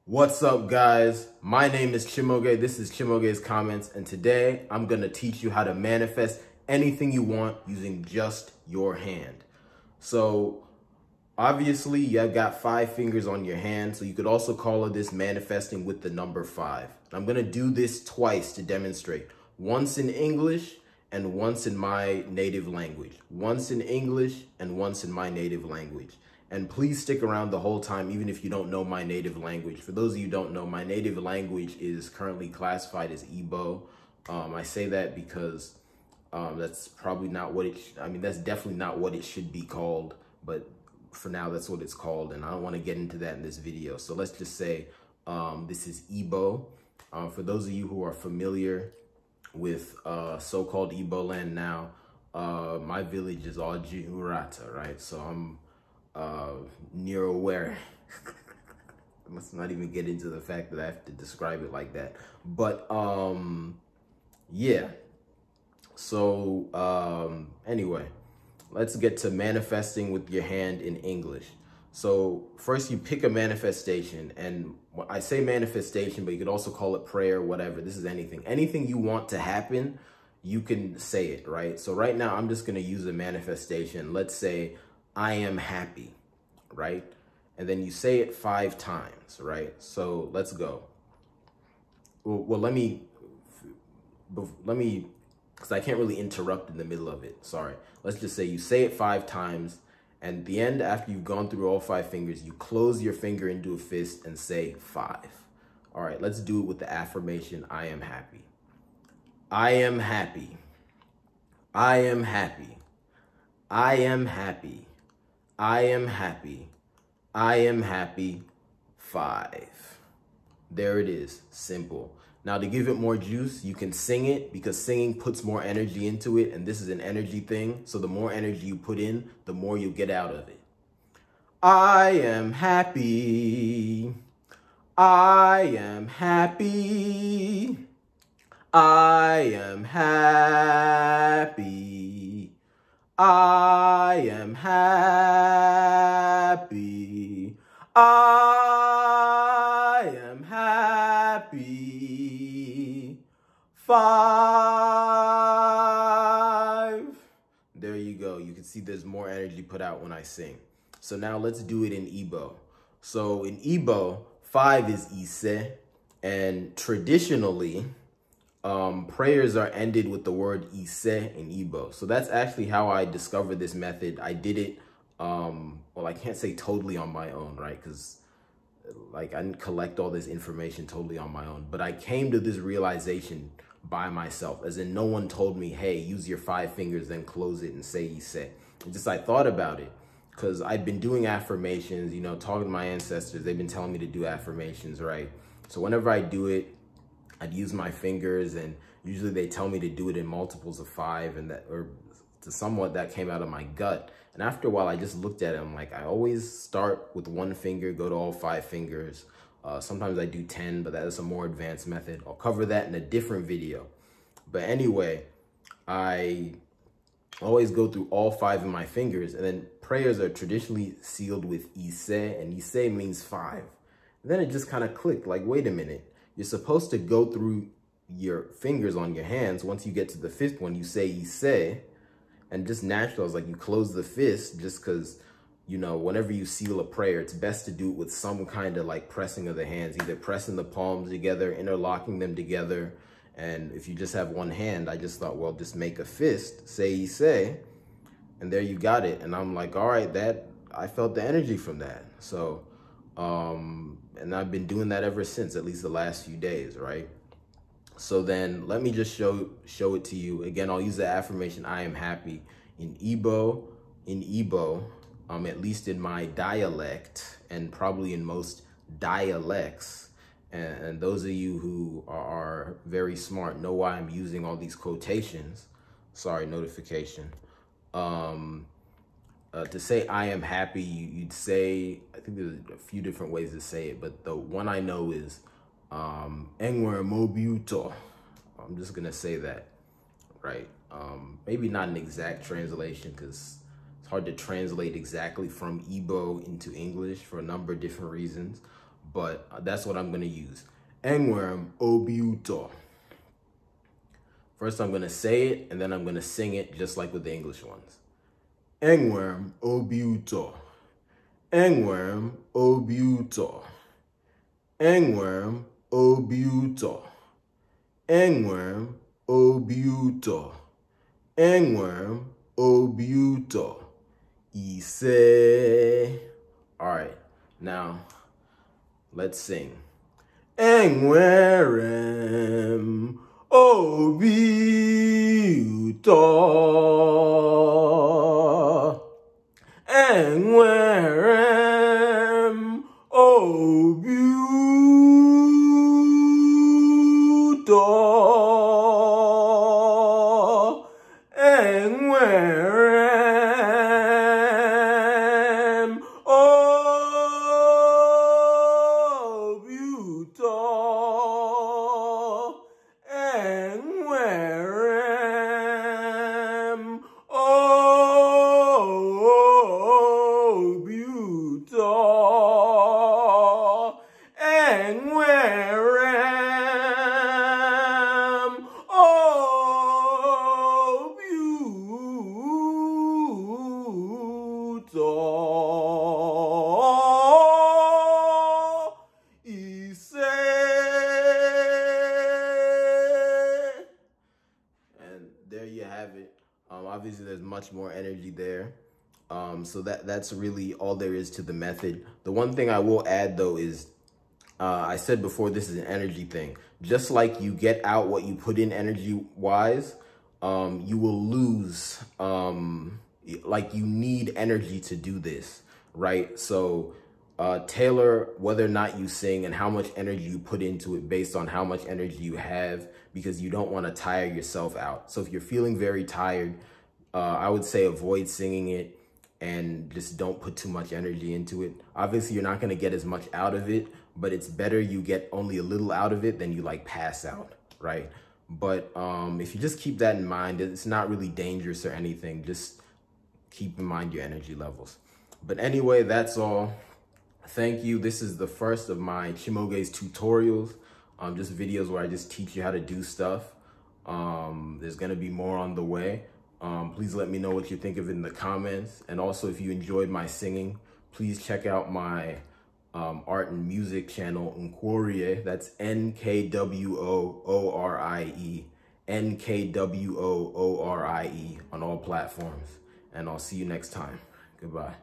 What's up, guys? My name is Chimaoge. This is Chimaoge's Comments, and today I'm going to teach you how to manifest anything you want using just your hand. So obviously you've got 5 fingers on your hand, so you could also call this manifesting with the number 5. I'm going to do this twice to demonstrate. Once in English and once in my native language. Once in English and once in my native language. And please stick around the whole time, even if you don't know my native language. For those of you who don't know, my native language is currently classified as Igbo. I say that because that's probably not what that's definitely not what it should be called. But for now, that's what it's called. And I don't want to get into that in this video. So let's just say this is Igbo. For those of you who are familiar with so-called Igbo land now, my village is Oji Urata, right? So I'm near aware. Let's not even get into the fact that I have to describe it like that. But yeah. So anyway, let's get to manifesting with your hand in English. So first you pick a manifestation, and I say manifestation, but you could also call it prayer, whatever. This is anything. Anything you want to happen, you can say it, right? So right now I'm just going to use a manifestation. Let's say I am happy, right? And then you say it 5 times, right? So let's go. Well, let me, because I can't really interrupt in the middle of it. Sorry. Let's just say you say it 5 times, and at the end, after you've gone through all 5 fingers, you close your finger into a fist and say 5. All right, let's do it with the affirmation, I am happy. I am happy. I am happy. I am happy. I am happy. I am happy. 5. There it is. Simple. Now to give it more juice, you can sing it, because singing puts more energy into it, and this is an energy thing. So the more energy you put in, the more you get out of it. I am happy. I am happy. I am happy. I am happy. I am happy. 5. There you go. You can see there's more energy put out when I sing. So now let's do it in Igbo. So in Igbo, 5 is ise, and traditionally, prayers are ended with the word ise in Igbo. So that's actually how I discovered this method. I did it, well, I can't say totally on my own, right? Because like I didn't collect all this information totally on my own, but I came to this realization by myself, as in no one told me, hey, use your 5 fingers, then close it and say ise. It's just I thought about it, because I've been doing affirmations, you know, talking to my ancestors. They've been telling me to do affirmations, right? So whenever I do it, I'd use my fingers, and usually they tell me to do it in multiples of 5, and that, or to somewhat that came out of my gut. And after a while, I just looked at it. I'm like, I always start with 1 finger, go to all 5 fingers. Sometimes I do 10, but that is a more advanced method. I'll cover that in a different video. But anyway, I always go through all 5 of my fingers, and then prayers are traditionally sealed with ise, and ise means 5. And then it just kind of clicked, like, wait a minute. You're supposed to go through your fingers on your hands. Once you get to the 5th one, you say ise, and just naturally, I was like, you close the fist, just because, you know, whenever you seal a prayer, it's best to do it with some kind of like pressing of the hands, either pressing the palms together, interlocking them together. And if you just have one hand, I just thought, well, just make a fist, say ise, and there you got it. And I'm like, all right, I felt the energy from that. So, and I've been doing that ever since, at least the last few days, right? So then let me just show it to you. Again, I'll use the affirmation, I am happy. In Igbo, at least in my dialect, and probably in most dialects, and those of you who are very smart know why I'm using all these quotations. Sorry, notification. To say I am happy, you'd say, I think there's a few different ways to say it, but the one I know is Enwere Mobi Uto. I'm just gonna say that, right? Maybe not an exact translation, because it's hard to translate exactly from Igbo into English for a number of different reasons. but that's what I'm gonna use. Enwere obi uto. First I'm gonna say it, and then I'm gonna sing it just like with the English ones. Enwere obi uto. Enwere obi uto. Enwere obi uto. Enwere obi uto. Enwere obi uto. Ise. All right, now let's sing. Enwere obi uto. Enwere obi uto. Enwere obi uto. Enwere obi uto. Enwere obi uto. Ise. And there you have it. Obviously there's much more energy there. So that's really all there is to the method. The one thing I will add though is, I said before, this is an energy thing. Just like you get out what you put in energy wise, you will lose, like you need energy to do this, right? So tailor whether or not you sing and how much energy you put into it based on how much energy you have, because you don't want to tire yourself out. So if you're feeling very tired, I would say avoid singing it and just don't put too much energy into it. Obviously, you're not going to get as much out of it, but it's better you get only a little out of it than you like pass out, right? But if you just keep that in mind, it's not really dangerous or anything. Just keep in mind your energy levels. But anyway, that's all. Thank you. This is the first of my Chimaoge's tutorials, just videos where I just teach you how to do stuff. There's going to be more on the way. Please let me know what you think of it in the comments. And also, if you enjoyed my singing, please check out my art and music channel, Nkworie. That's Nkworie. Nkworie on all platforms. And I'll see you next time. Goodbye.